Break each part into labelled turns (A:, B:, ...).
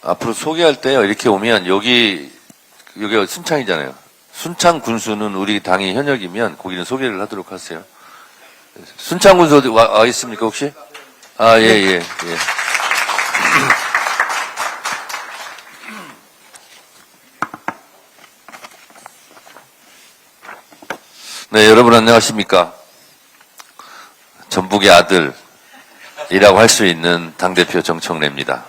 A: 앞으로 소개할 때요, 이렇게 오면 여기가 순창이잖아요. 순창 군수는 우리 당이 현역이면 거기는 소개를 하도록 하세요. 순창 군수 어디 와 있습니까, 혹시? 아, 예. 네, 여러분 안녕하십니까. 전북의 아들이라고 할 수 있는 당대표 정청래입니다.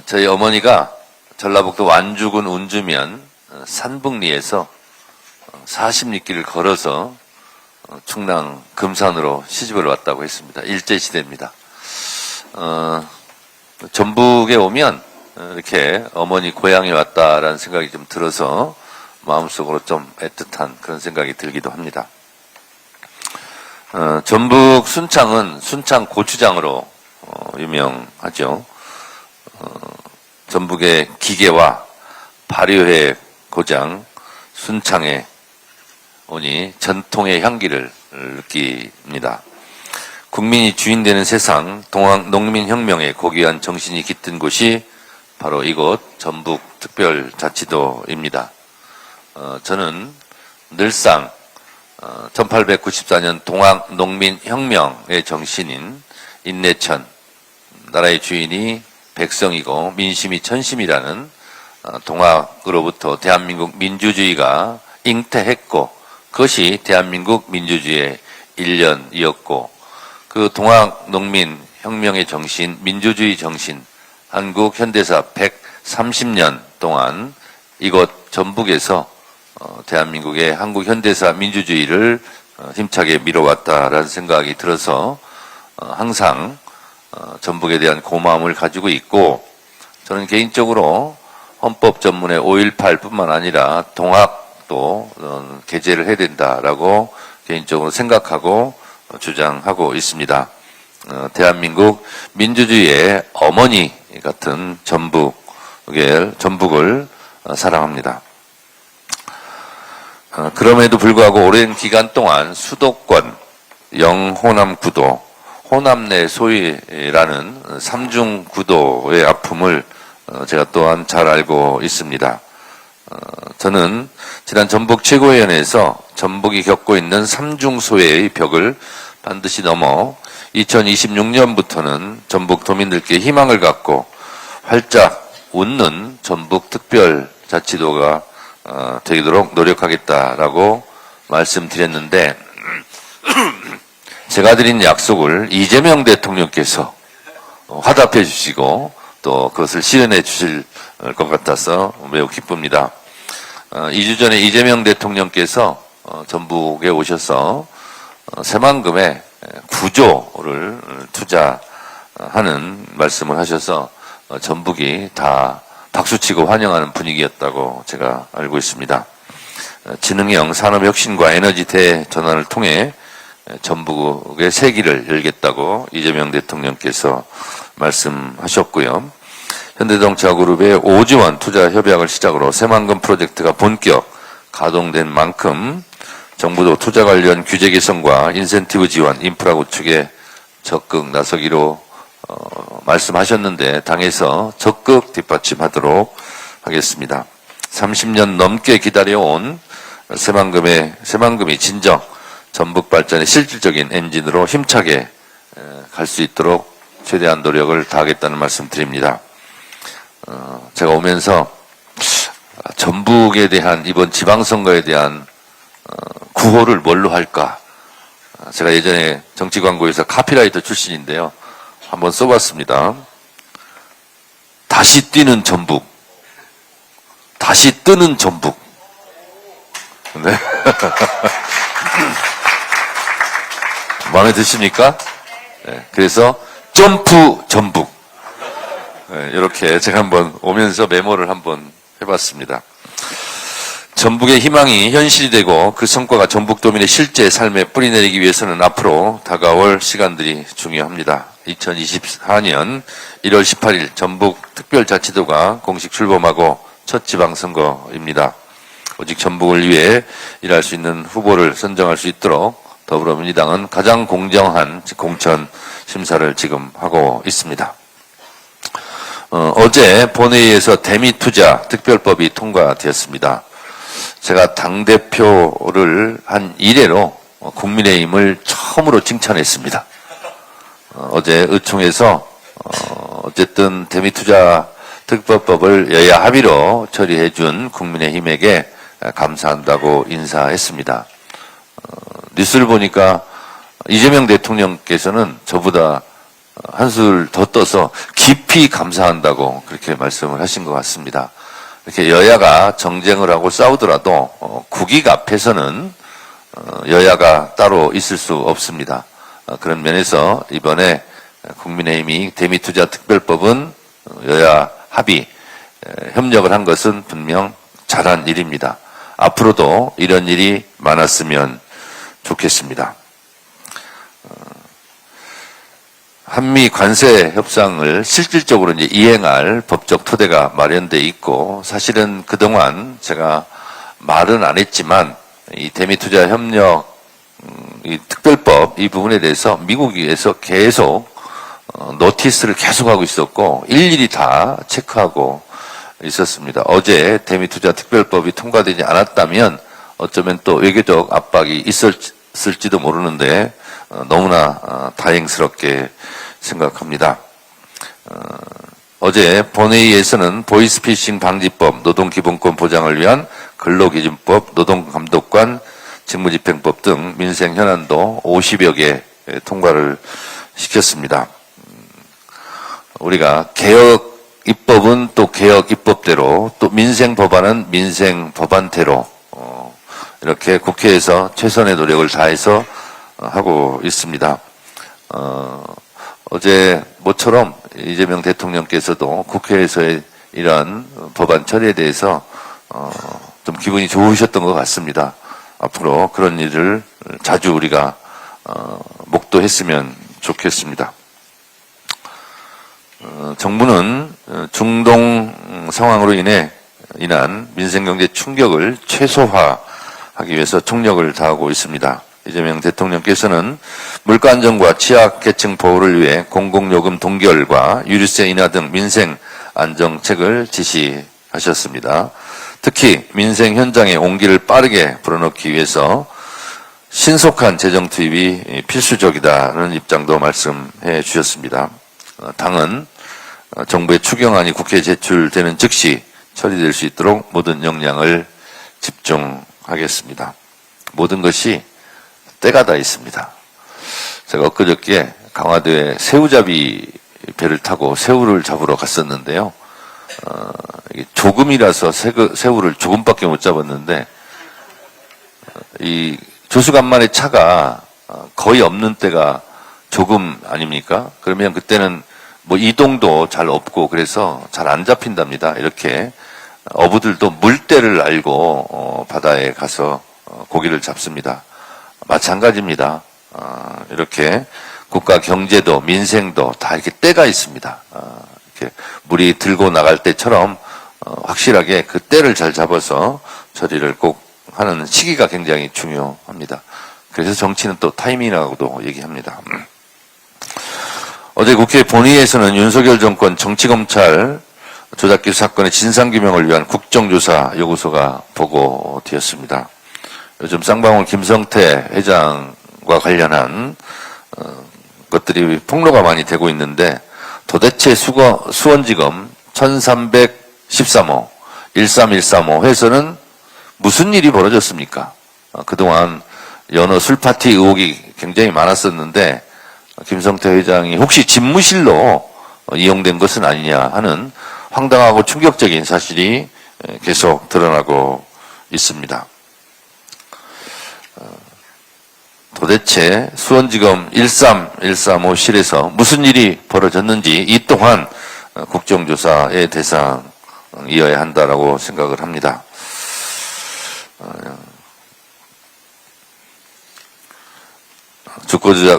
A: 저희 어머니가 전라북도 완주군 운주면 산북리에서 40리길을 걸어서 충남 금산으로 시집을 왔다고 했습니다. 일제시대입니다. 전북에 오면 이렇게 어머니 고향에 왔다라는 생각이 좀 들어서 마음속으로 좀 애틋한 그런 생각이 들기도 합니다. 전북 순창은 순창 고추장으로 유명하죠. 전북의 기계와 발효의 고장 순창에 오니 전통의 향기를 느낍니다. 국민이 주인 되는 세상 동학농민혁명의 고귀한 정신이 깃든 곳이 바로 이곳 전북특별자치도입니다. 저는 늘상 1894년 동학농민혁명의 정신인 인내천, 나라의 주인이 백성이고 민심이 천심이라는 동학으로부터 대한민국 민주주의가 잉태했고 그것이 대한민국 민주주의의 일련이었고 그 동학농민혁명의 정신, 민주주의 정신, 한국 현대사 130년 동안 이곳 전북에서 대한민국의 한국 현대사 민주주의를 힘차게 밀어왔다라는 생각이 들어서 항상 전북에 대한 고마움을 가지고 있고 저는 개인적으로 헌법 전문의 5.18뿐만 아니라 동학도 게재를 해야 된다라고 개인적으로 생각하고 주장하고 있습니다. 대한민국 민주주의의 어머니 같은 전북을 사랑합니다. 그럼에도 불구하고 오랜 기간 동안 수도권, 영호남구도, 호남내 소위라는 삼중구도의 아픔을 제가 또한 잘 알고 있습니다. 저는 지난 전북 최고위원회에서 전북이 겪고 있는 삼중소외의 벽을 반드시 넘어 2026년부터는 전북 도민들께 희망을 갖고 활짝 웃는 전북 특별자치도가 되도록 노력하겠다라고 말씀드렸는데 제가 드린 약속을 이재명 대통령께서 화답해 주시고 또 그것을 실현해 주실 것 같아서 매우 기쁩니다. 2주 전에 이재명 대통령께서 전북에 오셔서 새만금에 9조를 투자하는 말씀을 하셔서 전북이 다 박수치고 환영하는 분위기였다고 제가 알고 있습니다. 지능형 산업혁신과 에너지 대전환을 통해 전북의 새길을 열겠다고 이재명 대통령께서 말씀하셨고요. 현대자동차그룹의 5조 원 투자 협약을 시작으로 새만금 프로젝트가 본격 가동된 만큼 정부도 투자 관련 규제 개선과 인센티브 지원, 인프라 구축에 적극 나서기로 말씀하셨는데 당에서 적극 뒷받침하도록 하겠습니다. 30년 넘게 기다려온 새만금이 진정 전북 발전의 실질적인 엔진으로 힘차게 갈 수 있도록 최대한 노력을 다하겠다는 말씀 드립니다. 제가 오면서 전북에 대한 이번 지방선거에 대한 구호를 뭘로 할까? 제가 예전에 정치광고에서 카피라이터 출신인데요. 한번 써봤습니다. 다시 뛰는 전북. 다시 뜨는 전북. 네. 마음에 드십니까? 네. 그래서 점프 전북. 네, 이렇게 제가 한번 오면서 메모를 한번 해봤습니다. 전북의 희망이 현실이 되고 그 성과가 전북도민의 실제 삶에 뿌리내리기 위해서는 앞으로 다가올 시간들이 중요합니다. 2024년 1월 18일 전북특별자치도가 공식 출범하고 첫 지방선거입니다. 오직 전북을 위해 일할 수 있는 후보를 선정할 수 있도록 더불어민주당은 가장 공정한 공천 심사를 지금 하고 있습니다. 어제 본회의에서 대미투자 특별법이 통과되었습니다. 제가 당대표를 한 이래로 국민의힘을 처음으로 칭찬했습니다. 어제 의총에서 어쨌든 대미투자 특별법을 여야 합의로 처리해준 국민의힘에게 감사한다고 인사했습니다. 뉴스를 보니까 이재명 대통령께서는 저보다 한술 더 떠서 깊이 감사한다고 그렇게 말씀을 하신 것 같습니다. 이렇게 여야가 정쟁을 하고 싸우더라도 국익 앞에서는 여야가 따로 있을 수 없습니다. 그런 면에서 이번에 국민의힘이 대미투자 특별법은 여야 합의 협력을 한 것은 분명 잘한 일입니다. 앞으로도 이런 일이 많았으면 좋겠습니다. 한미 관세 협상을 실질적으로 이제 이행할 법적 토대가 마련돼 있고, 사실은 그동안 제가 말은 안 했지만 이 대미투자 협력 이 특별법 이 부분에 대해서 미국에서 계속 노티스를 계속하고 있었고 일일이 다 체크하고 있었습니다. 어제 대미투자 특별법이 통과되지 않았다면 어쩌면 또 외교적 압박이 있었을지도 모르는데 너무나 다행스럽게 생각합니다. 어제 본회의에서는 보이스피싱 방지법, 노동기본권 보장을 위한 근로기준법, 노동감독관 직무집행법 등 민생 현안도 50여 개 통과를 시켰습니다. 우리가 개혁 입법은 또 개혁 입법대로, 또 민생 법안은 민생 법안대로 이렇게 국회에서 최선의 노력을 다해서 하고 있습니다. 어제 모처럼 이재명 대통령께서도 국회에서의 이러한 법안 처리에 대해서 좀 기분이 좋으셨던 것 같습니다. 앞으로 그런 일을 자주 우리가 목도했으면 좋겠습니다. 정부는 중동 상황으로 인한 민생경제 충격을 최소화하기 위해서 총력을 다하고 있습니다. 이재명 대통령께서는 물가 안정과 취약계층 보호를 위해 공공요금 동결과 유류세 인하 등 민생 안정책을 지시하셨습니다. 특히 민생 현장의 온기를 빠르게 불어넣기 위해서 신속한 재정 투입이 필수적이다는 입장도 말씀해 주셨습니다. 당은 정부의 추경안이 국회에 제출되는 즉시 처리될 수 있도록 모든 역량을 집중하겠습니다. 모든 것이 때가 다 있습니다. 제가 엊그저께 강화도에 새우잡이 배를 타고 새우를 잡으러 갔었는데요. 조금이라서 새우를 조금밖에 못 잡았는데 이 조수간만에 차가 거의 없는 때가 조금 아닙니까? 그러면 그때는 뭐 이동도 잘 없고 그래서 잘 안 잡힌답니다. 이렇게 어부들도 물때를 알고 바다에 가서 고기를 잡습니다. 마찬가지입니다. 이렇게 국가 경제도 민생도 다 이렇게 때가 있습니다. 이렇게 물이 들고 나갈 때처럼 확실하게 그 때를 잘 잡아서 처리를 꼭 하는 시기가 굉장히 중요합니다. 그래서 정치는 또 타이밍이라고도 얘기합니다. 어제 국회 본회의에서는 윤석열 정권 정치검찰 조작기수 사건의 진상규명을 위한 국정조사 요구서가 보고되었습니다. 요즘 쌍방울 김성태 회장과 관련한 것들이 폭로가 많이 되고 있는데 도대체 수원지검 1313호 13135회에서는 무슨 일이 벌어졌습니까? 그동안 연어 술파티 의혹이 굉장히 많았었는데 김성태 회장이 혹시 집무실로 이용된 것은 아니냐 하는 황당하고 충격적인 사실이 계속 드러나고 있습니다. 도대체 수원지검 13135실에서 무슨 일이 벌어졌는지 이 또한 국정조사의 대상이어야 한다라고 생각을 합니다.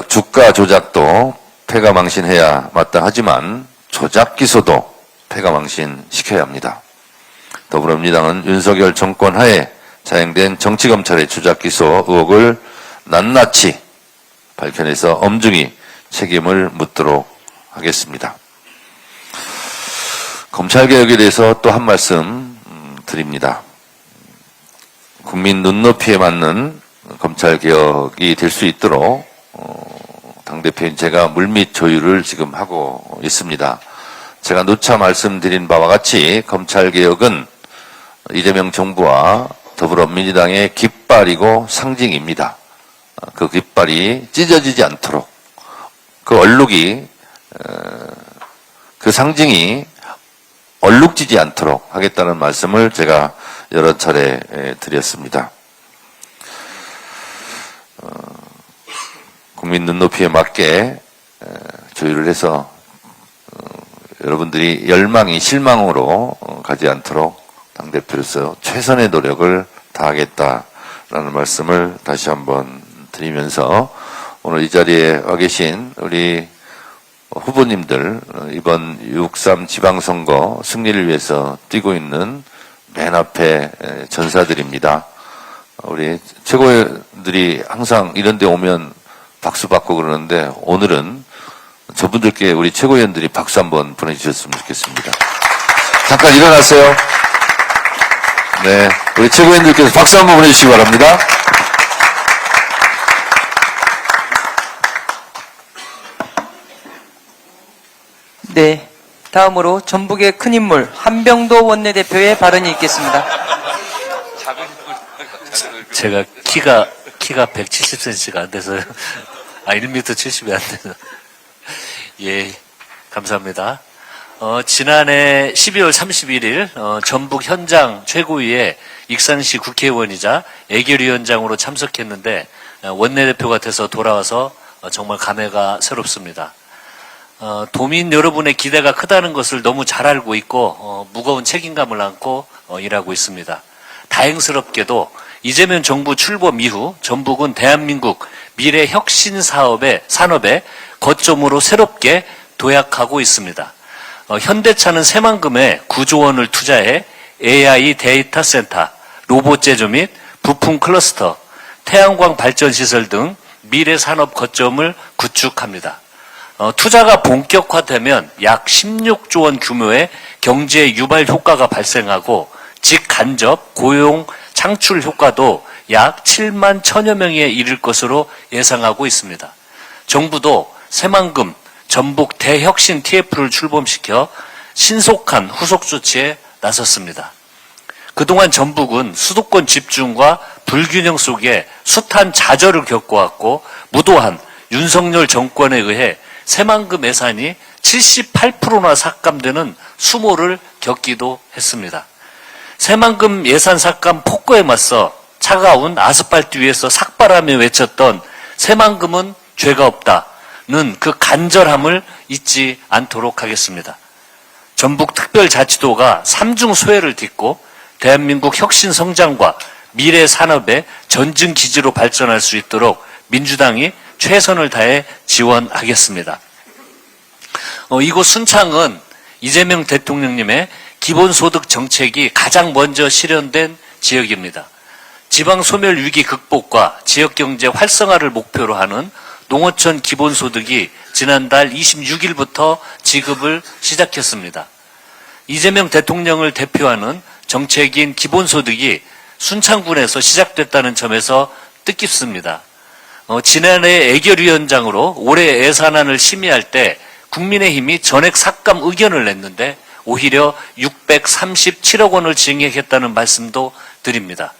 A: 주가 조작도 패가망신해야 마땅하지만 조작 기소도 패가망신시켜야 합니다. 더불어민주당은 윤석열 정권 하에 자행된 정치검찰의 조작 기소 의혹을 낱낱이 밝혀내서 엄중히 책임을 묻도록 하겠습니다. 검찰개혁에 대해서 또 한 말씀 드립니다. 국민 눈높이에 맞는 검찰개혁이 될 수 있도록 당대표인 제가 물밑 조율을 지금 하고 있습니다. 제가 누차 말씀드린 바와 같이 검찰개혁은 이재명 정부와 더불어민주당의 깃발이고 상징입니다. 그 깃발이 찢어지지 않도록 그 얼룩이 그 상징이 얼룩지지 않도록 하겠다는 말씀을 제가 여러 차례 드렸습니다. 국민 눈높이에 맞게 조율을 해서 여러분들이 열망이 실망으로 가지 않도록 당대표로서 최선의 노력을 다하겠다라는 말씀을 다시 한번 드리면서 오늘 이 자리에 와 계신 우리 후보님들 이번 6.3 지방선거 승리를 위해서 뛰고 있는 맨 앞에 전사들입니다. 우리 최고위원들이 항상 이런 데 오면 박수 받고 그러는데 오늘은 저분들께 우리 최고위원들이 박수 한번 보내주셨으면 좋겠습니다. 잠깐 일어나세요. 네, 우리 최고위원들께서 박수 한번 보내주시기 바랍니다.
B: 네, 다음으로 전북의 큰 인물 한병도 원내대표의 발언이 있겠습니다.
C: 제가 키가 170cm가 안 돼서요. 1m 70이 안 돼서. 예, 감사합니다. 지난해 12월 31일 전북 현장 최고위에 익산시 국회의원이자 애결위원장으로 참석했는데 원내대표가 돼서 돌아와서 정말 감회가 새롭습니다. 도민 여러분의 기대가 크다는 것을 너무 잘 알고 있고 무거운 책임감을 안고 일하고 있습니다. 다행스럽게도 이재명 정부 출범 이후 전북은 대한민국 미래 혁신 산업의 거점으로 새롭게 도약하고 있습니다. 현대차는 새만금에 9조 원을 투자해 AI 데이터 센터, 로봇 제조 및 부품 클러스터, 태양광 발전 시설 등 미래 산업 거점을 구축합니다. 투자가 본격화되면 약 16조 원 규모의 경제 유발 효과가 발생하고 직간접 고용 창출 효과도 약 7만 1천여 명에 이를 것으로 예상하고 있습니다. 정부도 새만금 전북 대혁신 TF를 출범시켜 신속한 후속 조치에 나섰습니다. 그동안 전북은 수도권 집중과 불균형 속에 숱한 좌절을 겪어왔고 무도한 윤석열 정권에 의해 새만금 예산이 78%나 삭감되는 수모를 겪기도 했습니다. 새만금 예산 삭감 폭거에 맞서 차가운 아스팔트 위에서 삭발하며 외쳤던 새만금은 죄가 없다는 그 간절함을 잊지 않도록 하겠습니다. 전북특별자치도가 삼중 소회를 딛고 대한민국 혁신 성장과 미래 산업의 전증 기지로 발전할 수 있도록 민주당이 최선을 다해 지원하겠습니다. 이곳 순창은 이재명 대통령님의 기본소득 정책이 가장 먼저 실현된 지역입니다. 지방 소멸 위기 극복과 지역경제 활성화를 목표로 하는 농어촌 기본소득이 지난달 26일부터 지급을 시작했습니다. 이재명 대통령을 대표하는 정책인 기본소득이 순창군에서 시작됐다는 점에서 뜻깊습니다. 지난해 애결위원장으로 올해 예산안을 심의할 때 국민의힘이 전액 삭감 의견을 냈는데 오히려 637억 원을 증액했다는 말씀도 드립니다.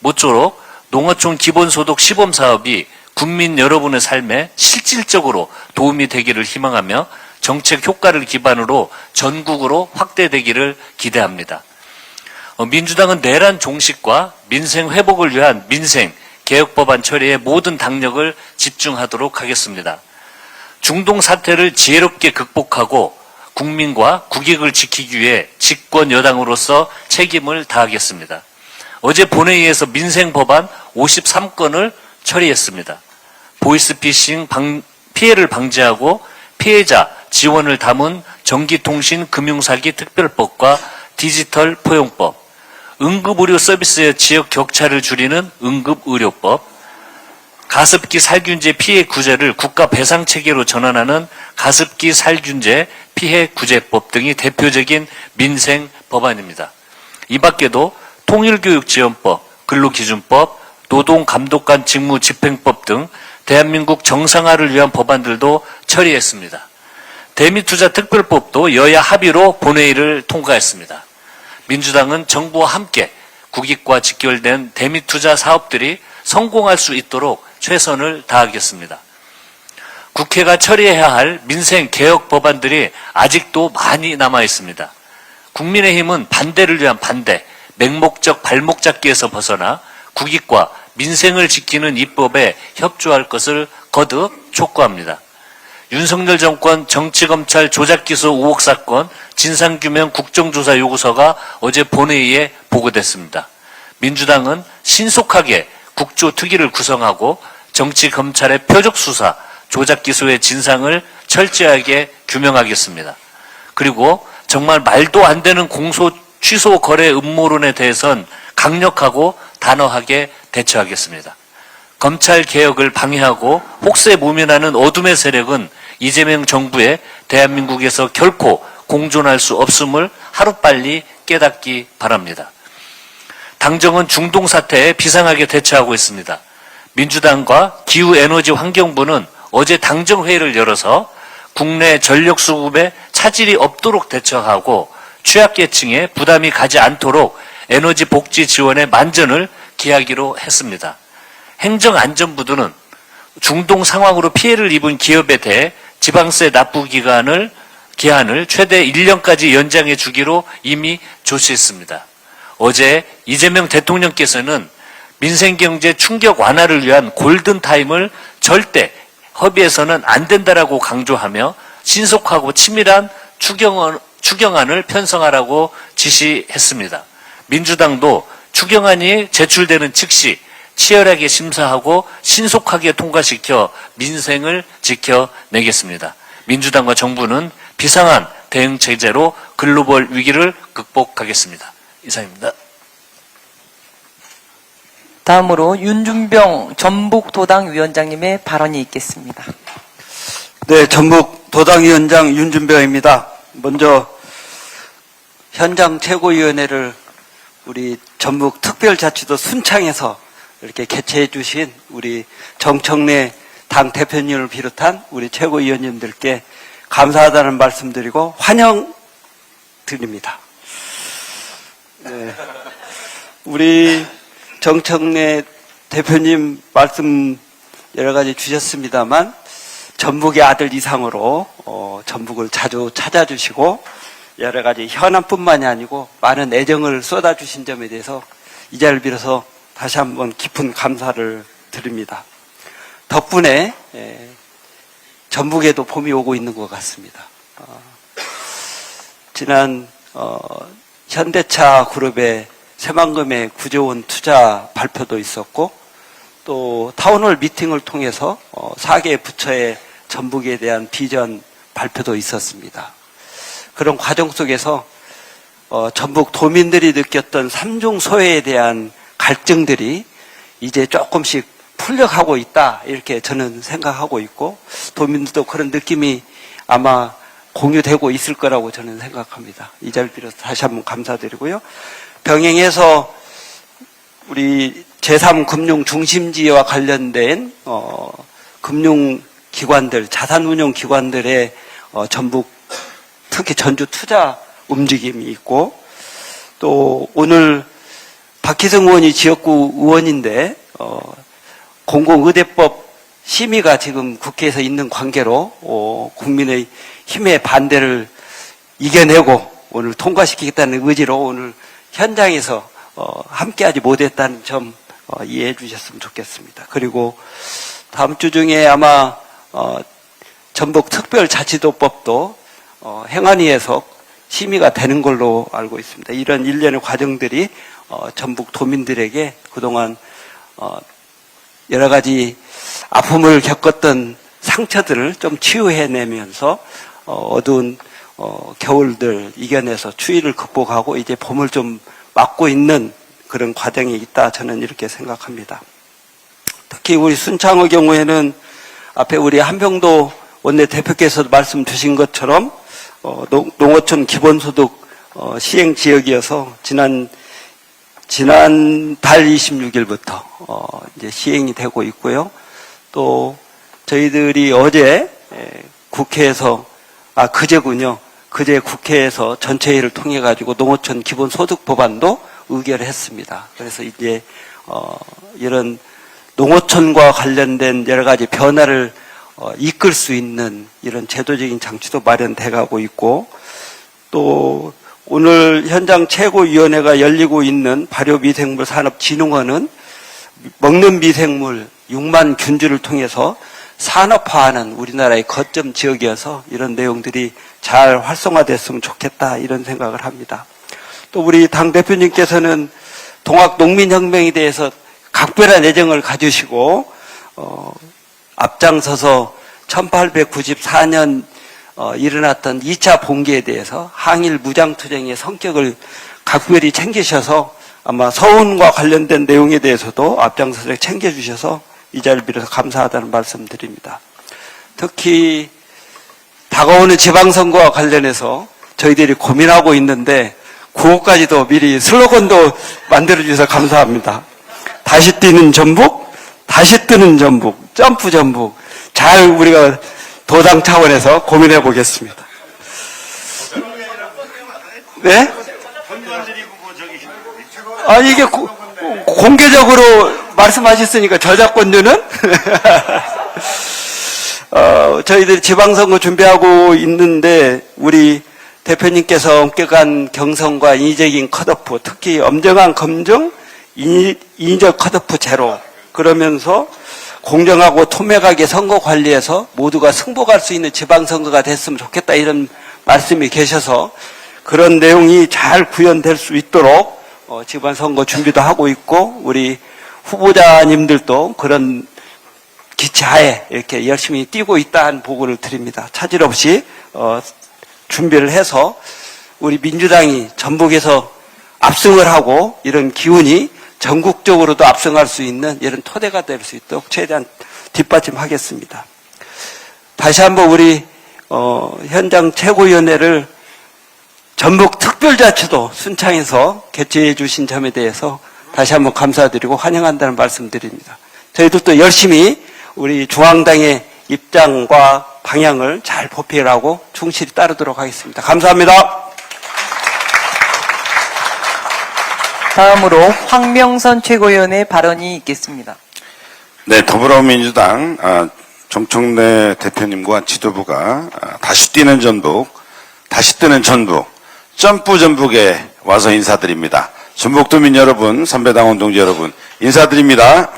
C: 모쪼록 농어촌 기본소득 시범사업이 국민 여러분의 삶에 실질적으로 도움이 되기를 희망하며 정책 효과를 기반으로 전국으로 확대되기를 기대합니다. 민주당은 내란 종식과 민생 회복을 위한 민생 개혁법안 처리에 모든 당력을 집중하도록 하겠습니다. 중동 사태를 지혜롭게 극복하고 국민과 국익을 지키기 위해 집권 여당으로서 책임을 다하겠습니다. 어제 본회의에서 민생 법안 53건을 처리했습니다. 보이스피싱 피해를 방지하고 피해자 지원을 담은 전기통신 금융사기 특별법과 디지털 포용법, 응급의료 서비스의 지역 격차를 줄이는 응급의료법, 가습기 살균제 피해 구제를 국가 배상 체계로 전환하는 가습기 살균제 피해 구제법 등이 대표적인 민생 법안입니다. 이 밖에도 통일교육지원법, 근로기준법, 노동감독관 직무집행법 등 대한민국 정상화를 위한 법안들도 처리했습니다. 대미투자특별법도 여야 합의로 본회의를 통과했습니다. 민주당은 정부와 함께 국익과 직결된 대미투자 사업들이 성공할 수 있도록 최선을 다하겠습니다. 국회가 처리해야 할 민생 개혁 법안들이 아직도 많이 남아 있습니다. 국민의힘은 반대를 위한 반대, 맹목적 발목 잡기에서 벗어나 국익과 민생을 지키는 입법에 협조할 것을 거듭 촉구합니다. 윤석열 정권 정치검찰 조작기소 의혹 사건 진상규명 국정조사 요구서가 어제 본회의에 보고됐습니다. 민주당은 신속하게 국조특위를 구성하고 정치검찰의 표적수사, 조작기소의 진상을 철저하게 규명하겠습니다. 그리고 정말 말도 안 되는 공소 취소 거래 음모론에 대해선 강력하고 단호하게 대처하겠습니다. 검찰 개혁을 방해하고 혹세 무면하는 어둠의 세력은 이재명 정부의 대한민국에서 결코 공존할 수 없음을 하루빨리 깨닫기 바랍니다. 당정은 중동 사태에 비상하게 대처하고 있습니다. 민주당과 기후에너지환경부는 어제 당정회의를 열어서 국내 전력 수급에 차질이 없도록 대처하고 취약계층에 부담이 가지 않도록 에너지 복지 지원에 만전을 기하기로 했습니다. 행정안전부는 중동 상황으로 피해를 입은 기업에 대해 지방세 납부 기한을 최대 1년까지 연장해 주기로 이미 조치했습니다. 어제 이재명 대통령께서는 민생경제 충격 완화를 위한 골든타임을 절대 협의해서는 안 된다라고 강조하며 신속하고 치밀한 추경안을 편성하라고 지시했습니다. 민주당도 추경안이 제출되는 즉시 치열하게 심사하고 신속하게 통과시켜 민생을 지켜내겠습니다. 민주당과 정부는 비상한 대응 체제로 글로벌 위기를 극복하겠습니다. 이상입니다.
B: 다음으로 윤준병 전북도당위원장님의 발언이 있겠습니다.
D: 네, 전북도당위원장 윤준병입니다. 먼저 현장 최고위원회를 우리 전북특별자치도 순창에서 이렇게 개최해 주신 우리 정청래 당 대표님을 비롯한 우리 최고위원님들께 감사하다는 말씀드리고 환영드립니다. 네, 우리 정청래 대표님 말씀 여러 가지 주셨습니다만 전북의 아들 이상으로 전북을 자주 찾아주시고 여러 가지 현안뿐만이 아니고 많은 애정을 쏟아주신 점에 대해서 이 자리를 빌어서 다시 한번 깊은 감사를 드립니다. 덕분에 전북에도 봄이 오고 있는 것 같습니다. 지난 현대차 그룹의 새만금의 9조 원 투자 발표도 있었고 또 타운홀 미팅을 통해서 4개 부처의 전북에 대한 비전 발표도 있었습니다. 그런 과정 속에서 전북 도민들이 느꼈던 삼중소외에 대한 갈증들이 이제 조금씩 풀려가고 있다 이렇게 저는 생각하고 있고 도민들도 그런 느낌이 아마 공유되고 있을 거라고 저는 생각합니다. 이 자리를 빌어서 다시 한번 감사드리고요. 병행해서 우리 제3금융중심지와 관련된 금융기관들, 자산운용기관들의 전북 특히 전주 투자 움직임이 있고 또 오늘 박희성 의원이 지역구 의원인데 공공의대법 심의가 지금 국회에서 있는 관계로 국민의 힘의 반대를 이겨내고 오늘 통과시키겠다는 의지로 오늘 현장에서 함께하지 못했다는 점 이해해 주셨으면 좋겠습니다. 그리고 다음 주 중에 아마 전북특별자치도법도 행안위에서 심의가 되는 걸로 알고 있습니다. 이런 일련의 과정들이 전북 도민들에게 그동안 여러 가지 아픔을 겪었던 상처들을 좀 치유해내면서 어두운 겨울들 이겨내서 추위를 극복하고 이제 봄을 좀 맞고 있는 그런 과정이 있다 저는 이렇게 생각합니다. 특히 우리 순창의 경우에는 앞에 우리 한병도 원내대표께서도 말씀 주신 것처럼 농어촌 기본소득 시행 지역이어서 지난 달 26일부터 이제 시행이 되고 있고요. 또 저희들이 어제 국회에서 그제군요. 그제 국회에서 전체회의를 통해 가지고 농어촌 기본소득 법안도 의결했습니다. 그래서 이제 이런 농어촌과 관련된 여러 가지 변화를 이끌 수 있는 이런 제도적인 장치도 마련돼 가고 있고, 또 오늘 현장 최고위원회가 열리고 있는 발효미생물 산업진흥원은 먹는 미생물 6만 균주를 통해서 산업화하는 우리나라의 거점 지역이어서 이런 내용들이 잘 활성화됐으면 좋겠다, 이런 생각을 합니다. 또 우리 당대표님께서는 동학농민혁명에 대해서 각별한 애정을 가지시고 앞장서서 1894년 일어났던 2차 봉기에 대해서 항일 무장투쟁의 성격을 각별히 챙기셔서 아마 서운과 관련된 내용에 대해서도 앞장서서 챙겨주셔서 이 자리를 빌어서 감사하다는 말씀드립니다. 특히 다가오는 지방선거와 관련해서 저희들이 고민하고 있는데 구호까지도 미리 슬로건도 만들어주셔서 감사합니다. 다시 뛰는 전북, 다시 뜨는 전북, 점프 전북. 잘 우리가 도당 차원에서 고민해 보겠습니다. 네? 이게 공개적으로 말씀하셨으니까 저작권료는? 저희들이 지방선거 준비하고 있는데 우리 대표님께서 엄격한 경선과 인위적인 컷오프, 특히 엄정한 검증, 인위적 컷오프 제로, 그러면서 공정하고 투명하게 선거 관리해서 모두가 승복할 수 있는 지방선거가 됐으면 좋겠다, 이런 말씀이 계셔서 그런 내용이 잘 구현될 수 있도록 지방선거 준비도 하고 있고, 우리 후보자님들도 그런 기차에 이렇게 열심히 뛰고 있다는 보고를 드립니다. 차질 없이 준비를 해서 우리 민주당이 전북에서 압승을 하고 이런 기운이 전국적으로도 압승할 수 있는 이런 토대가 될 수 있도록 최대한 뒷받침하겠습니다. 다시 한번 우리 현장 최고위원회를 전북 특별자치도 순창에서 개최해 주신 점에 대해서 다시 한번 감사드리고 환영한다는 말씀드립니다. 저희들도 열심히 우리 중앙당의 입장과 방향을 잘 보필하고 충실히 따르도록 하겠습니다. 감사합니다.
B: 다음으로 황명선 최고위원의 발언이 있겠습니다.
E: 네, 더불어민주당 정청래 대표님과 지도부가 다시 뛰는 전북, 다시 뜨는 전북, 점프 전북에 와서 인사드립니다. 전북도민 여러분, 선배당원 동지 여러분, 인사드립니다.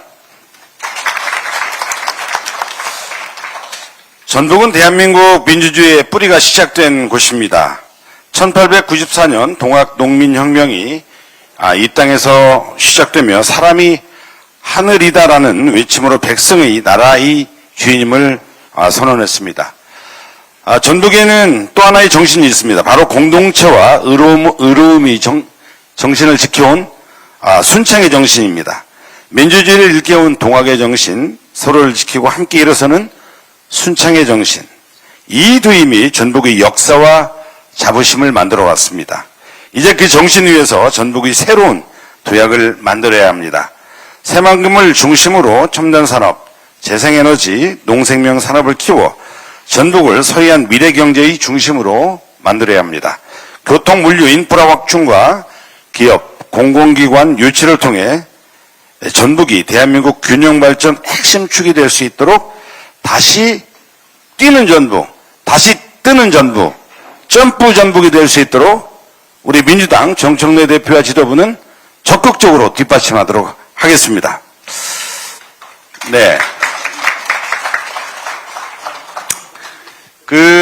E: 전북은 대한민국 민주주의의 뿌리가 시작된 곳입니다. 1894년 동학농민혁명이 이 땅에서 시작되며 사람이 하늘이다라는 외침으로 백성의 나라의 주인임을 선언했습니다. 전북에는 또 하나의 정신이 있습니다. 바로 공동체와 의로움의 정신을 지켜온 순창의 정신입니다. 민주주의를 일깨운 동학의 정신, 서로를 지키고 함께 일어서는 순창의 정신, 이 두 힘이 전북의 역사와 자부심을 만들어 왔습니다. 이제 그 정신 위에서 전북의 새로운 도약을 만들어야 합니다. 새만금을 중심으로 첨단산업, 재생에너지, 농생명 산업을 키워 전북을 서해안 미래경제의 중심으로 만들어야 합니다. 교통, 물류, 인프라 확충과 기업, 공공기관 유치를 통해 전북이 대한민국 균형발전 핵심축이 될 수 있도록 다시 뛰는 전북, 다시 뜨는 전북, 점프 전북이 될 수 있도록 우리 민주당 정청래 대표와 지도부는 적극적으로 뒷받침하도록 하겠습니다. 네.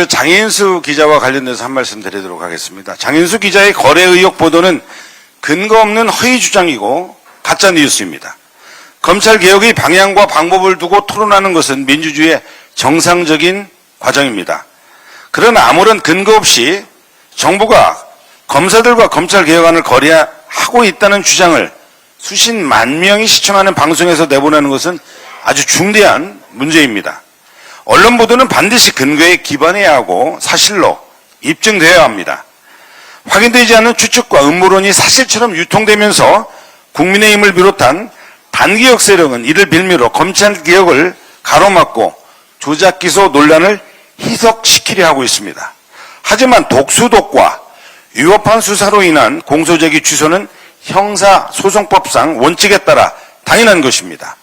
E: 장인수 기자와 관련돼서 한 말씀 드리도록 하겠습니다. 장인수 기자의 거래 의혹 보도는 근거 없는 허위 주장이고 가짜 뉴스입니다. 검찰 개혁의 방향과 방법을 두고 토론하는 것은 민주주의의 정상적인 과정입니다. 그러나 아무런 근거 없이 정부가 검사들과 검찰 개혁안을 거래하고 있다는 주장을 수십만 명이 시청하는 방송에서 내보내는 것은 아주 중대한 문제입니다. 언론 보도는 반드시 근거에 기반해야 하고 사실로 입증되어야 합니다. 확인되지 않은 추측과 음모론이 사실처럼 유통되면서 국민의힘을 비롯한 반기역 세력은 이를 빌미로 검찰개혁을 가로막고 조작기소 논란을 희석시키려 하고 있습니다. 하지만 독수독과 위법한 수사로 인한 공소제기 취소는 형사소송법상 원칙에 따라 당연한 것입니다.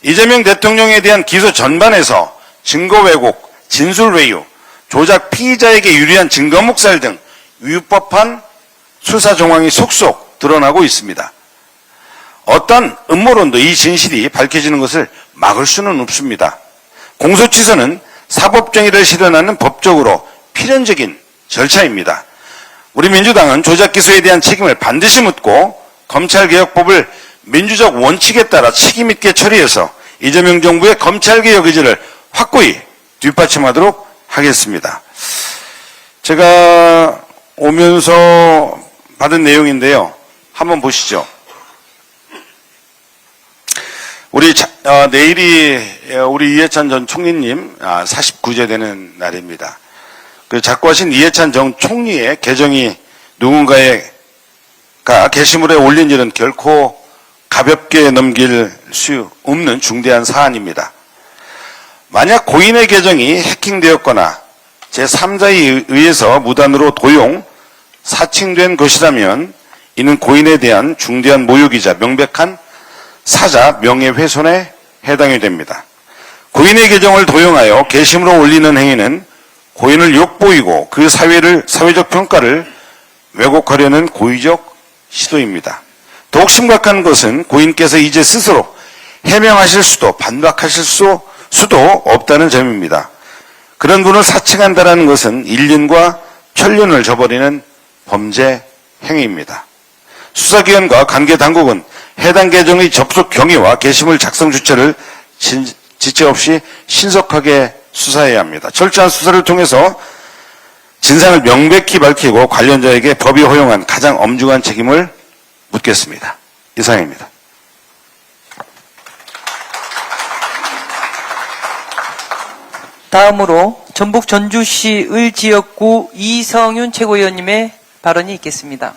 E: 이재명 대통령에 대한 기소 전반에서 증거 왜곡, 진술 외유, 조작 피의자에게 유리한 증거 묵살 등 위법한 수사 정황이 속속 드러나고 있습니다. 어떤 음모론도 이 진실이 밝혀지는 것을 막을 수는 없습니다. 공소취소는 사법정의를 실현하는 법적으로 필연적인 절차입니다. 우리 민주당은 조작기소에 대한 책임을 반드시 묻고 검찰개혁법을 민주적 원칙에 따라 책임 있게 처리해서 이재명 정부의 검찰개혁 의지를 확고히 뒷받침하도록 하겠습니다. 제가 오면서 받은 내용인데요. 한번 보시죠. 내일이 우리 이해찬 전 총리님 49제 되는 날입니다. 그 작고하신 이해찬 전 총리의 계정이 누군가가 게시물에 올린 일은 결코 가볍게 넘길 수 없는 중대한 사안입니다. 만약 고인의 계정이 해킹되었거나 제3자에 의해서 무단으로 도용, 사칭된 것이라면 이는 고인에 대한 중대한 모욕이자 명백한 사자 명예훼손에 해당이 됩니다. 고인의 계정을 도용하여 게시물을 올리는 행위는 고인을 욕보이고 그 사회적 평가를 왜곡하려는 고의적 시도입니다. 더욱 심각한 것은 고인께서 이제 스스로 해명하실 수도 반박하실 수도 없다는 점입니다. 그런 분을 사칭한다는 것은 인륜과 편륜을 저버리는 범죄 행위입니다. 수사기관과 관계당국은 해당 계정의 접속 경위와 게시물 작성 주체를 지체 없이 신속하게 수사해야 합니다. 철저한 수사를 통해서 진상을 명백히 밝히고 관련자에게 법이 허용한 가장 엄중한 책임을 묻겠습니다. 이상입니다.
B: 다음으로 전북 전주시 을지역구 이성윤 최고위원님의 발언이 있겠습니다.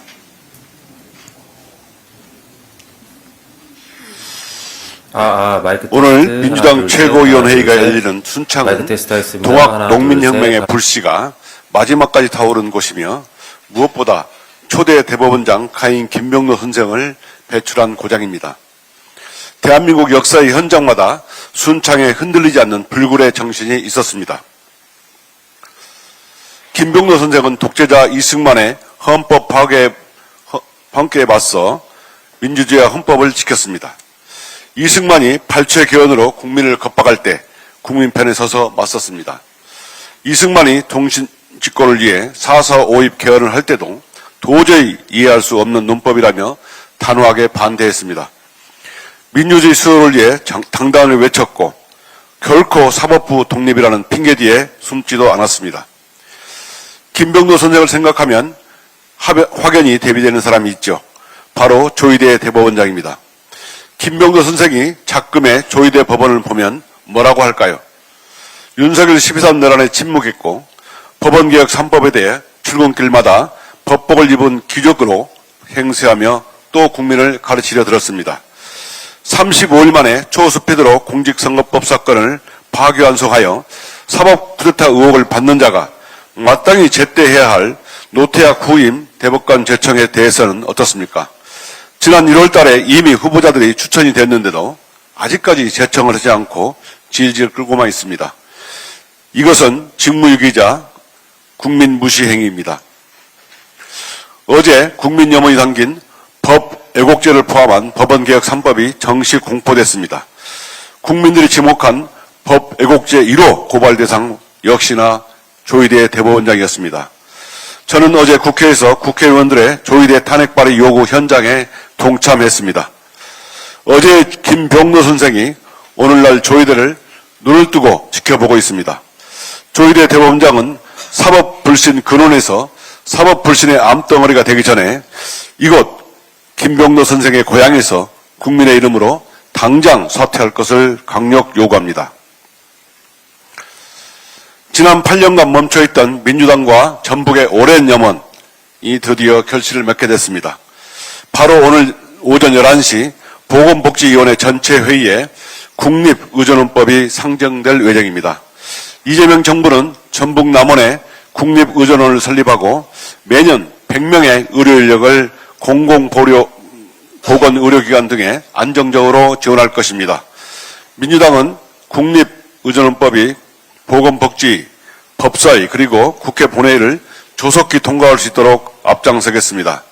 F: 마이크
G: 오늘
F: 테스트.
G: 민주당
F: 하나, 둘,
G: 최고위원회의가
F: 셋.
G: 열리는
F: 마이크
G: 순창은
F: 테스트 하겠습니다. 하나,
G: 동학
F: 둘,
G: 농민혁명의
F: 셋.
G: 불씨가 마지막까지 타오른 곳이며 무엇보다 초대 대법원장 가인 김병로 선생을 배출한 고장입니다. 대한민국 역사의 현장마다 순창에 흔들리지 않는 불굴의 정신이 있었습니다. 김병로 선생은 독재자 이승만의 헌법 파괴에 맞서 민주주의와 헌법을 지켰습니다. 이승만이 8.7 개헌으로 국민을 겁박할 때 국민 편에 서서 맞섰습니다. 이승만이 동신집권을 위해 4.4 5입 개헌을 할 때도 도저히 이해할 수 없는 논법이라며 단호하게 반대했습니다. 민주주의 수호를 위해 당당을 외쳤고 결코 사법부 독립이라는 핑계 뒤에 숨지도 않았습니다. 김병로 선생을 생각하면 확연히 대비되는 사람이 있죠. 바로 조희대 대법원장입니다. 김병로 선생이 작금의 조희대 법원을 보면 뭐라고 할까요? 윤석열 12.3 내란에 침묵했고 법원개혁 3법에 대해 출근길마다 법복을 입은 귀족으로 행세하며 또 국민을 가르치려 들었습니다. 35일 만에 초스피드로 공직선거법 사건을 파기환송하여 사법 쿠데타 의혹을 받는 자가 마땅히 제때해야 할 노태학 후임 대법관 제청에 대해서는 어떻습니까? 지난 1월 달에 이미 후보자들이 추천이 됐는데도 아직까지 제청을 하지 않고 질질 끌고만 있습니다. 이것은 직무유기자 국민 무시 행위입니다. 어제 국민 염원이 담긴 법 애국죄를 포함한 법원개혁 3법이 정식 공포됐습니다. 국민들이 지목한 법 애국죄 1호 고발 대상 역시나 조희대 대법원장이었습니다. 저는 어제 국회에서 국회의원들의 조희대 탄핵 발의 요구 현장에 동참했습니다. 어제 김병로 선생이 오늘날 조희대를 눈을 뜨고 지켜보고 있습니다. 조희대 대법원장은 사법불신 근원에서 사법불신의 암덩어리가 되기 전에 이곳 김병로 선생의 고향에서 국민의 이름으로 당장 사퇴할 것을 강력 요구합니다. 지난 8년간 멈춰있던 민주당과 전북의 오랜 염원이 드디어 결실을 맺게 됐습니다. 바로 오늘 오전 11시 보건복지위원회 전체 회의에 국립의전원법이 상정될 예정입니다. 이재명 정부는 전북 남원에 국립의전원을 설립하고 매년 100명의 의료인력을 공공보건의료기관 등에 안정적으로 지원할 것입니다. 민주당은 국립의전원법이 보건복지, 법사위 그리고 국회 본회의를 조속히 통과할 수 있도록 앞장서겠습니다.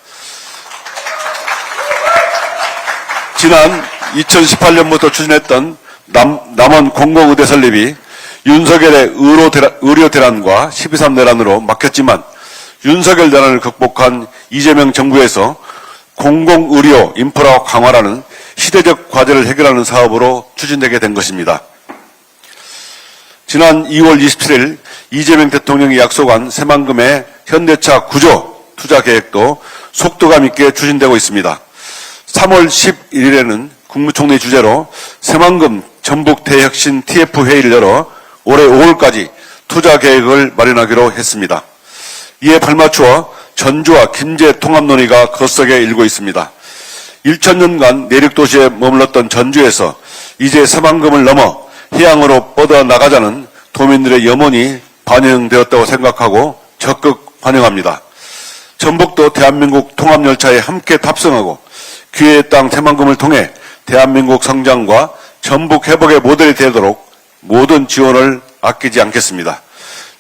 G: 지난 2018년부터 추진했던 남원 공공의대 설립이 윤석열의 의료 대란과 12.3 대란으로 막혔지만 윤석열 대란을 극복한 이재명 정부에서 공공의료 인프라 강화라는 시대적 과제를 해결하는 사업으로 추진되게 된 것입니다. 지난 2월 27일 이재명 대통령이 약속한 새만금의 현대차 구조 투자 계획도 속도감 있게 추진되고 있습니다. 3월 11일에는 국무총리 주재로 새만금 전북 대혁신 TF 회의를 열어 올해 5월까지 투자 계획을 마련하기로 했습니다. 이에 발맞추어 전주와 김제 통합 논의가 거세게 일고 있습니다. 1,000년간 내륙도시에 머물렀던 전주에서 이제 새만금을 넘어 해양으로 뻗어나가자는 도민들의 염원이 반영되었다고 생각하고 적극 환영합니다. 전북도 대한민국 통합열차에 함께 탑승하고 기회의 땅 새만금을 통해 대한민국 성장과 전북 회복의 모델이 되도록 모든 지원을 아끼지 않겠습니다.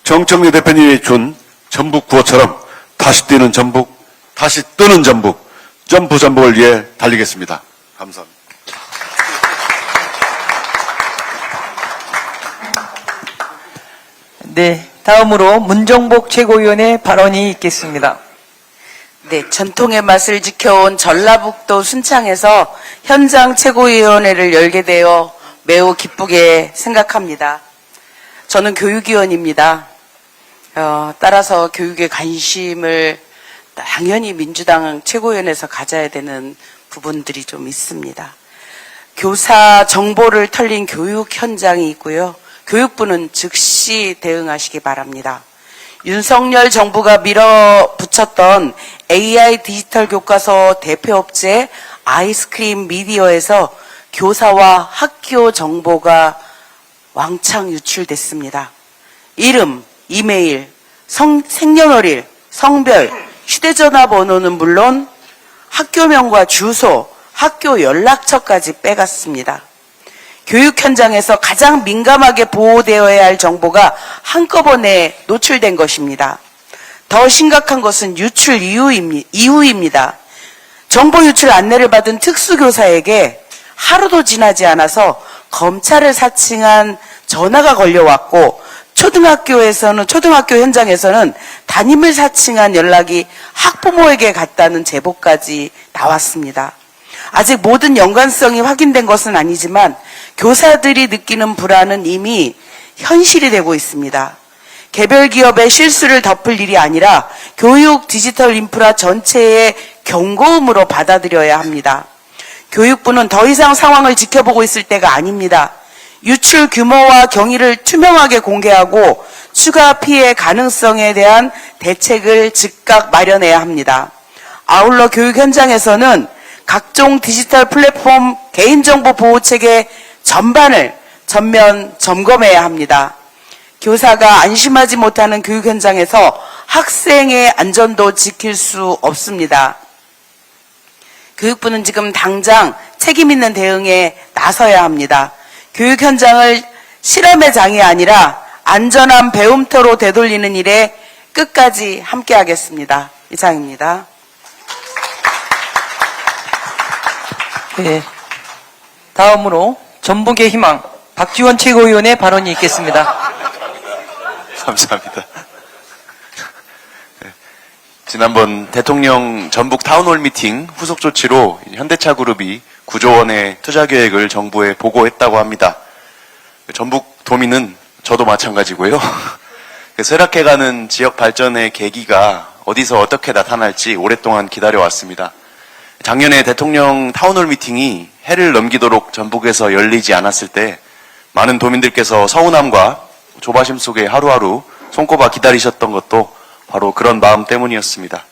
G: 정청래 대표님이 준 전북 구호처럼 다시 뛰는 전북, 다시 뜨는 전북, 점프 전북을 위해 달리겠습니다. 감사합니다.
B: 네, 다음으로 문정복 최고위원의 발언이 있겠습니다.
H: 네, 전통의 맛을 지켜온 전라북도 순창에서 현장 최고위원회를 열게 되어 매우 기쁘게 생각합니다. 저는 교육위원입니다. 따라서 교육에 관심을 당연히 민주당 최고위원회에서 가져야 되는 부분들이 좀 있습니다. 교사 정보를 털린 교육 현장이 있고요. 교육부는 즉시 대응하시기 바랍니다. 윤석열 정부가 밀어붙였던 AI 디지털 교과서 대표업체 아이스크림 미디어에서 교사와 학교 정보가 왕창 유출됐습니다. 이름, 이메일, 생년월일, 성별, 휴대전화 번호는 물론 학교명과 주소, 학교 연락처까지 빼갔습니다. 교육 현장에서 가장 민감하게 보호되어야 할 정보가 한꺼번에 노출된 것입니다. 더 심각한 것은 유출 이후입니다. 정보 유출 안내를 받은 특수교사에게 하루도 지나지 않아서 검찰을 사칭한 전화가 걸려왔고 초등학교 현장에서는 담임을 사칭한 연락이 학부모에게 갔다는 제보까지 나왔습니다. 아직 모든 연관성이 확인된 것은 아니지만 교사들이 느끼는 불안은 이미 현실이 되고 있습니다. 개별 기업의 실수를 덮을 일이 아니라 교육 디지털 인프라 전체의 경고음으로 받아들여야 합니다. 교육부는 더 이상 상황을 지켜보고 있을 때가 아닙니다. 유출 규모와 경위를 투명하게 공개하고 추가 피해 가능성에 대한 대책을 즉각 마련해야 합니다. 아울러 교육 현장에서는 각종 디지털 플랫폼 개인정보 보호체계 전반을 전면 점검해야 합니다. 교사가 안심하지 못하는 교육 현장에서 학생의 안전도 지킬 수 없습니다. 교육부는 지금 당장 책임 있는 대응에 나서야 합니다. 교육 현장을 실험의 장이 아니라 안전한 배움터로 되돌리는 일에 끝까지 함께하겠습니다. 이상입니다.
B: 네, 다음으로 전북의 희망 박지원 최고위원의 발언이 있겠습니다.
I: 감사합니다. 지난번 대통령 전북 타운홀 미팅 후속 조치로 현대차 그룹이 9조 원의 투자 계획을 정부에 보고했다고 합니다. 전북 도민은 저도 마찬가지고요. 쇠락해가는 지역 발전의 계기가 어디서 어떻게 나타날지 오랫동안 기다려왔습니다. 작년에 대통령 타운홀 미팅이 해를 넘기도록 전북에서 열리지 않았을 때 많은 도민들께서 서운함과 조바심 속에 하루하루 손꼽아 기다리셨던 것도 바로 그런 마음 때문이었습니다.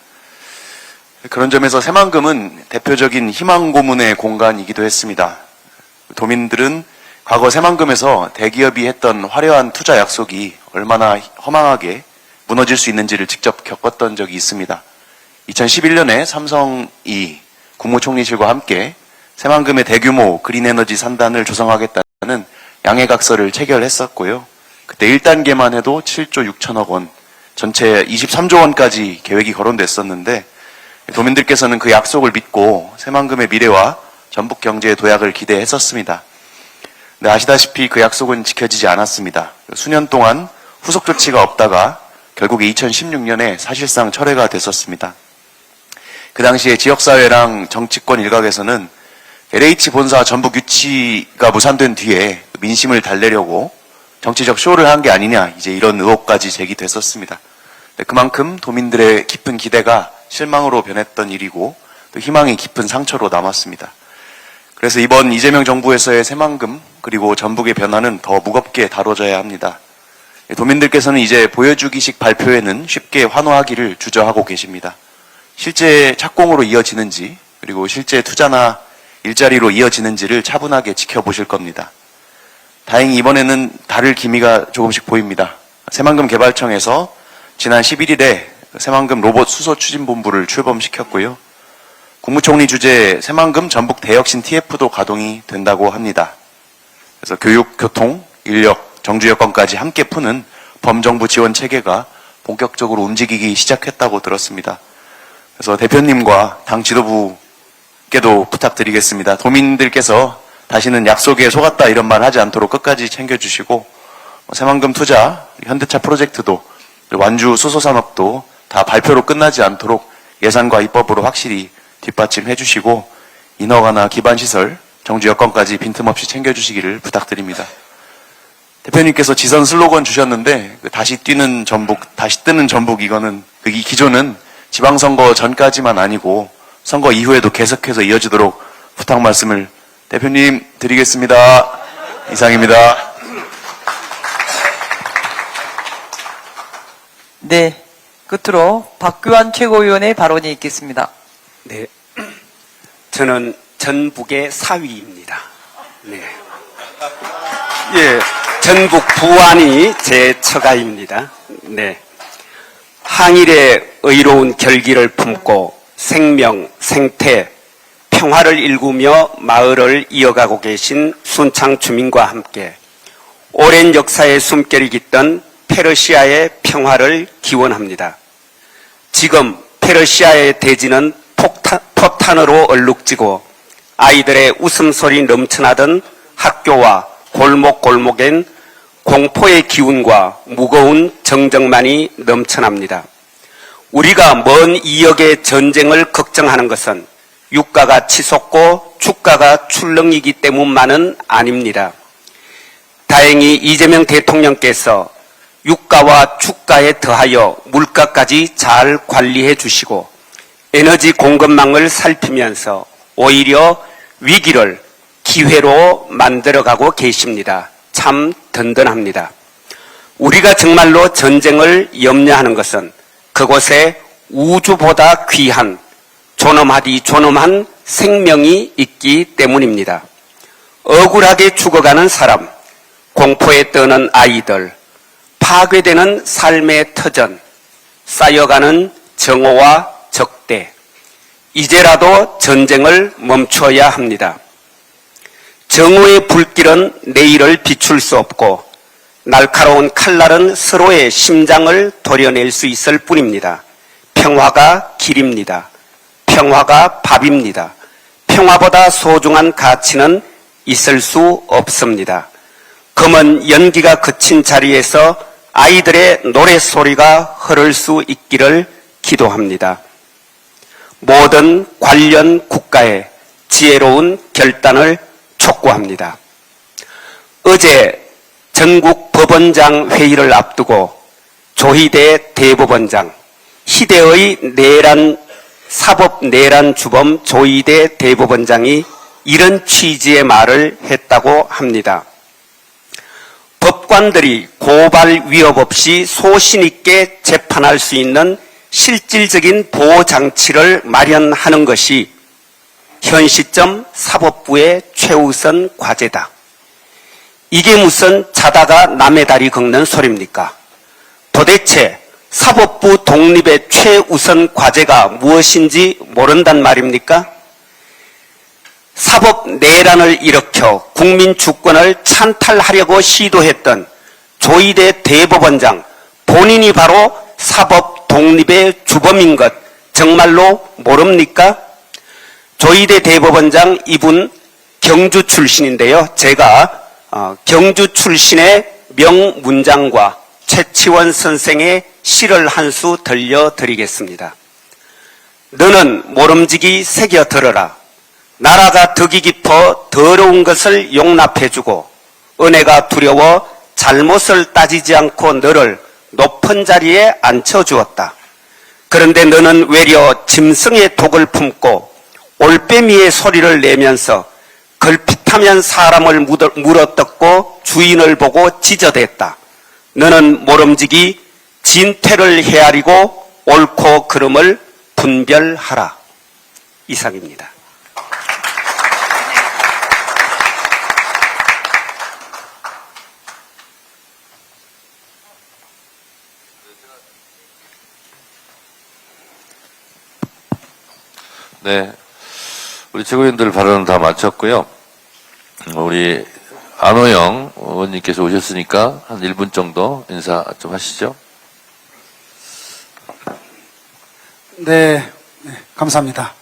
I: 그런 점에서 새만금은 대표적인 희망 고문의 공간이기도 했습니다. 도민들은 과거 새만금에서 대기업이 했던 화려한 투자 약속이 얼마나 허망하게 무너질 수 있는지를 직접 겪었던 적이 있습니다. 2011년에 삼성이 국무총리실과 함께 새만금의 대규모 그린에너지 산단을 조성하겠다는 양해각서를 체결했었고요. 그때 1단계만 해도 7조 6천억 원, 전체 23조 원까지 계획이 거론됐었는데 도민들께서는 그 약속을 믿고 새만금의 미래와 전북 경제의 도약을 기대했었습니다. 근데 아시다시피 그 약속은 지켜지지 않았습니다. 수년 동안 후속 조치가 없다가 결국에 2016년에 사실상 철회가 됐었습니다. 그 당시에 지역사회랑 정치권 일각에서는 LH 본사 전북 유치가 무산된 뒤에 민심을 달래려고 정치적 쇼를 한 게 아니냐, 이제 이런 의혹까지 제기됐었습니다. 그만큼 도민들의 깊은 기대가 실망으로 변했던 일이고 또 희망이 깊은 상처로 남았습니다. 그래서 이번 이재명 정부에서의 새만금 그리고 전북의 변화는 더 무겁게 다뤄져야 합니다. 도민들께서는 이제 보여주기식 발표에는 쉽게 환호하기를 주저하고 계십니다. 실제 착공으로 이어지는지 그리고 실제 투자나 일자리로 이어지는지를 차분하게 지켜보실 겁니다. 다행히 이번에는 다를 기미가 조금씩 보입니다. 새만금 개발청에서 지난 11일에 새만금 로봇 수소 추진본부를 출범시켰고요. 국무총리 주재 새만금 전북 대혁신 TF도 가동이 된다고 합니다. 그래서 교육, 교통, 인력, 정주 여건까지 함께 푸는 범정부 지원 체계가 본격적으로 움직이기 시작했다고 들었습니다. 그래서 대표님과 당 지도부께도 부탁드리겠습니다. 도민들께서 다시는 약속에 속았다 이런 말 하지 않도록 끝까지 챙겨주시고 새만금 투자, 현대차 프로젝트도 완주 수소산업도 다 발표로 끝나지 않도록 예산과 입법으로 확실히 뒷받침해 주시고 인허가나 기반시설, 정주 여건까지 빈틈없이 챙겨주시기를 부탁드립니다. 대표님께서 지선 슬로건 주셨는데 다시 뛰는 전북, 다시 뜨는 전북 이거는 이 기조는 지방선거 전까지만 아니고 선거 이후에도 계속해서 이어지도록 부탁 말씀을 대표님 드리겠습니다. 이상입니다.
B: 네, 끝으로 박규환 최고위원의 발언이 있겠습니다.
J: 네, 저는 전북의 사위입니다. 네, 예, 전북 부안이 제 처가입니다. 네, 항일의 의로운 결기를 품고 생명, 생태, 평화를 일구며 마을을 이어가고 계신 순창 주민과 함께 오랜 역사의 숨결이 깃던 페르시아의 평화를 기원합니다. 지금 페르시아의 대지는 폭탄으로 얼룩지고 아이들의 웃음소리 넘쳐나던 학교와 골목골목엔 공포의 기운과 무거운 정적만이 넘쳐납니다. 우리가 먼 이역의 전쟁을 걱정하는 것은 유가가 치솟고 주가가 출렁이기 때문만은 아닙니다. 다행히 이재명 대통령께서 유가와 주가에 더하여 물가까지 잘 관리해 주시고 에너지 공급망을 살피면서 오히려 위기를 기회로 만들어가고 계십니다. 참 든든합니다. 우리가 정말로 전쟁을 염려하는 것은 그곳에 우주보다 귀한 존엄하디 존엄한 생명이 있기 때문입니다. 억울하게 죽어가는 사람, 공포에 떠는 아이들, 파괴되는 삶의 터전, 쌓여가는 정오와 적대, 이제라도 전쟁을 멈춰야 합니다. 정오의 불길은 내일을 비출 수 없고 날카로운 칼날은 서로의 심장을 도려낼 수 있을 뿐입니다. 평화가 길입니다. 평화가 밥입니다. 평화보다 소중한 가치는 있을 수 없습니다. 검은 연기가 그친 자리에서 아이들의 노랫소리가 흐를 수 있기를 기도합니다. 모든 관련 국가의 지혜로운 결단을 촉구합니다. 어제 전국 법원장 회의를 앞두고 조희대 대법원장, 희대의 사법 내란 주범 조희대 대법원장이 이런 취지의 말을 했다고 합니다. 법관들이 고발 위협 없이 소신 있게 재판할 수 있는 실질적인 보호장치를 마련하는 것이 현 시점 사법부의 최우선 과제다. 이게 무슨 자다가 남의 다리 긁는 소리입니까? 도대체 사법부 독립의 최우선 과제가 무엇인지 모른단 말입니까? 사법 내란을 일으켜 국민 주권을 찬탈하려고 시도했던 조희대 대법원장 본인이 바로 사법 독립의 주범인 것 정말로 모릅니까? 조희대 대법원장 이분 경주 출신인데요. 제가 경주 출신의 명문장과 최치원 선생의 시를 한 수 들려드리겠습니다. 너는 모름지기 새겨 들어라. 나라가 덕이 깊어 더러운 것을 용납해주고 은혜가 두려워 잘못을 따지지 않고 너를 높은 자리에 앉혀주었다. 그런데 너는 외려 짐승의 독을 품고 올빼미의 소리를 내면서 걸핏하면 사람을 물어뜯고 주인을 보고 지저댔다. 너는 모름지기 진퇴를 헤아리고 옳고 그름을 분별하라. 이상입니다.
A: 네. 우리 최고위원들 발언은 다 마쳤고요. 우리 안호영 의원님께서 오셨으니까 한 1분 정도 인사 좀 하시죠.
K: 네, 감사합니다.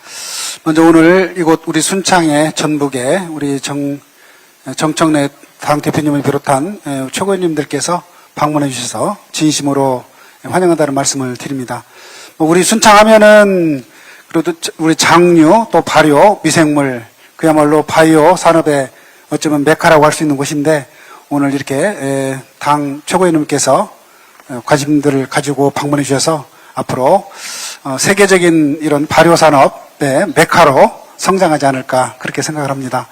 K: 먼저 오늘 이곳 우리 순창의 전북에 우리 정청래 당대표님을 비롯한 최고위원님들께서 방문해 주셔서 진심으로 환영한다는 말씀을 드립니다. 우리 순창하면은 그래도 우리 장류 또 발효 미생물 그야말로 바이오 산업의 어쩌면 메카라고 할 수 있는 곳인데 오늘 이렇게 당 최고위원님께서 관심들을 가지고 방문해 주셔서 앞으로 세계적인 이런 발효 산업의 메카로 성장하지 않을까 그렇게 생각을 합니다.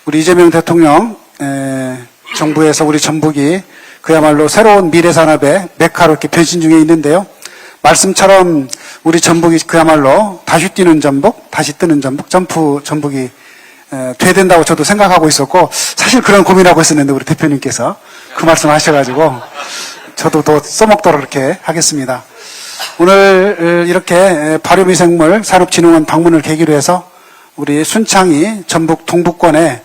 K: 우리 이재명 대통령 정부에서 우리 전북이 그야말로 새로운 미래 산업의 메카로 이렇게 변신 중에 있는데요. 말씀처럼 우리 전북이 그야말로 다시 뛰는 전북, 다시 뜨는 전북, 점프 전북이 돼야 된다고 저도 생각하고 있었고 사실 그런 고민하고 있었는데 우리 대표님께서 그 말씀 하셔가지고 저도 더 써먹도록 이렇게 하겠습니다. 오늘 이렇게 발효미생물 산업진흥원 방문을 계기로 해서 우리 순창이 전북 동북권에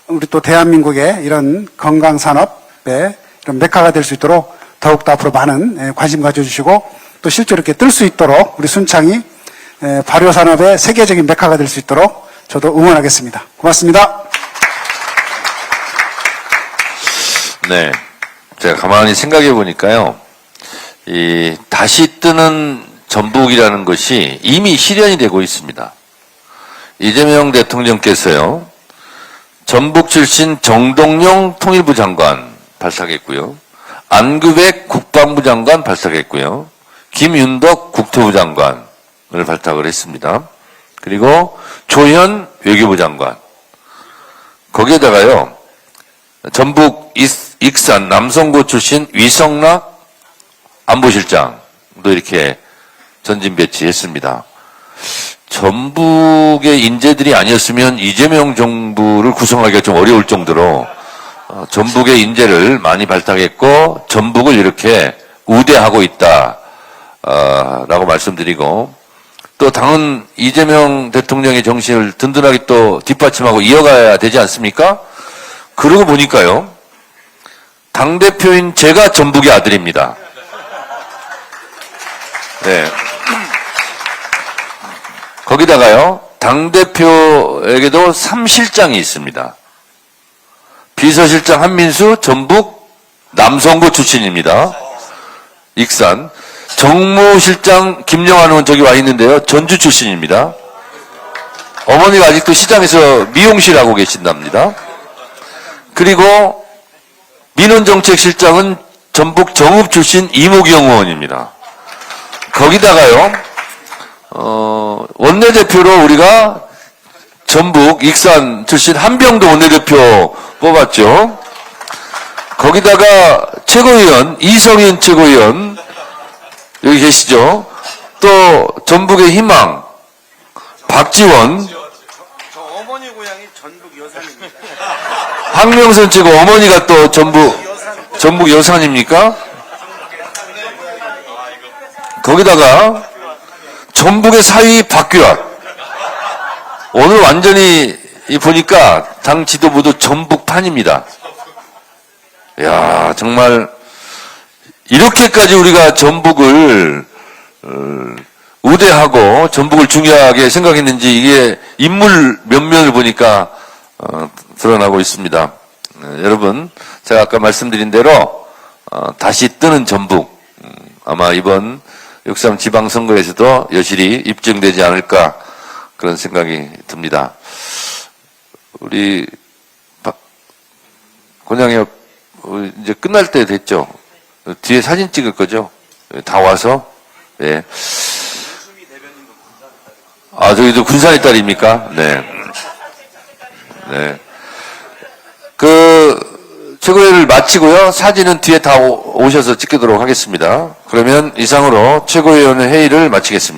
K: 우리 또 대한민국의 이런 건강산업의 이런 메카가 될 수 있도록 더욱더 앞으로 많은 관심 가져주시고 또 실제로 이렇게 뜰 수 있도록 우리 순창이 발효산업의 세계적인 메카가 될 수 있도록 저도 응원하겠습니다. 고맙습니다.
A: 네. 제가 가만히 생각해 보니까요. 이 다시 뜨는 전북이라는 것이 이미 실현이 되고 있습니다. 이재명 대통령께서요. 전북 출신 정동영 통일부 장관 발탁했고요. 안규백 국방부 장관 발탁했고요. 김윤덕 국토부 장관을 발탁을 했습니다. 그리고 조현 외교부 장관. 거기에다가요. 전북 익산 남성고 출신 위성락 안보실장도 이렇게 전진 배치했습니다. 전북의 인재들이 아니었으면 이재명 정부를 구성하기가 좀 어려울 정도로 전북의 인재를 많이 발탁했고 전북을 이렇게 우대하고 있다 라고 말씀드리고 또 당은 이재명 대통령의 정신을 든든하게 또 뒷받침하고 이어가야 되지 않습니까? 그러고 보니까요. 당대표인 제가 전북의 아들입니다. 네. 거기다가요. 당대표에게도 3실장이 있습니다. 비서실장 한민수 전북 남성고 출신입니다. 익산. 정무실장 김영환 의원 저기 와 있는데요. 전주 출신입니다. 어머니가 아직도 시장에서 미용실 하고 계신답니다. 그리고 민원정책실장은 전북 정읍 출신 이모경 의원입니다. 거기다가요, 원내대표로 우리가 전북 익산 출신 한병도 원내대표 뽑았죠. 거기다가 최고위원 이성인 최고위원 여기 계시죠. 또 전북의 희망 박지원.
E: 저 어머니 고향이 전북 여산입니다.
A: 황명선 최고 어머니가 또 전북 여산입니까? 거기다가 전북의 사위 박규환. 오늘 완전히 보니까 당 지도부도 전북판입니다. 야, 정말 이렇게까지 우리가 전북을 우대하고 전북을 중요하게 생각했는지 이게 인물 면면을 보니까 드러나고 있습니다. 여러분, 제가 아까 말씀드린 대로 다시 뜨는 전북 아마 이번 6.3 지방선거에서도 여실히 입증되지 않을까 그런 생각이 듭니다. 우리 권양혁 이제 끝날 때 됐죠. 뒤에 사진 찍을 거죠. 다 와서. 예. 아, 저기도 군산의 딸입니까? 네. 네. 최고위를 마치고요. 사진은 뒤에 다 오셔서 찍도록 하겠습니다. 그러면 이상으로 최고위원회 회의를 마치겠습니다.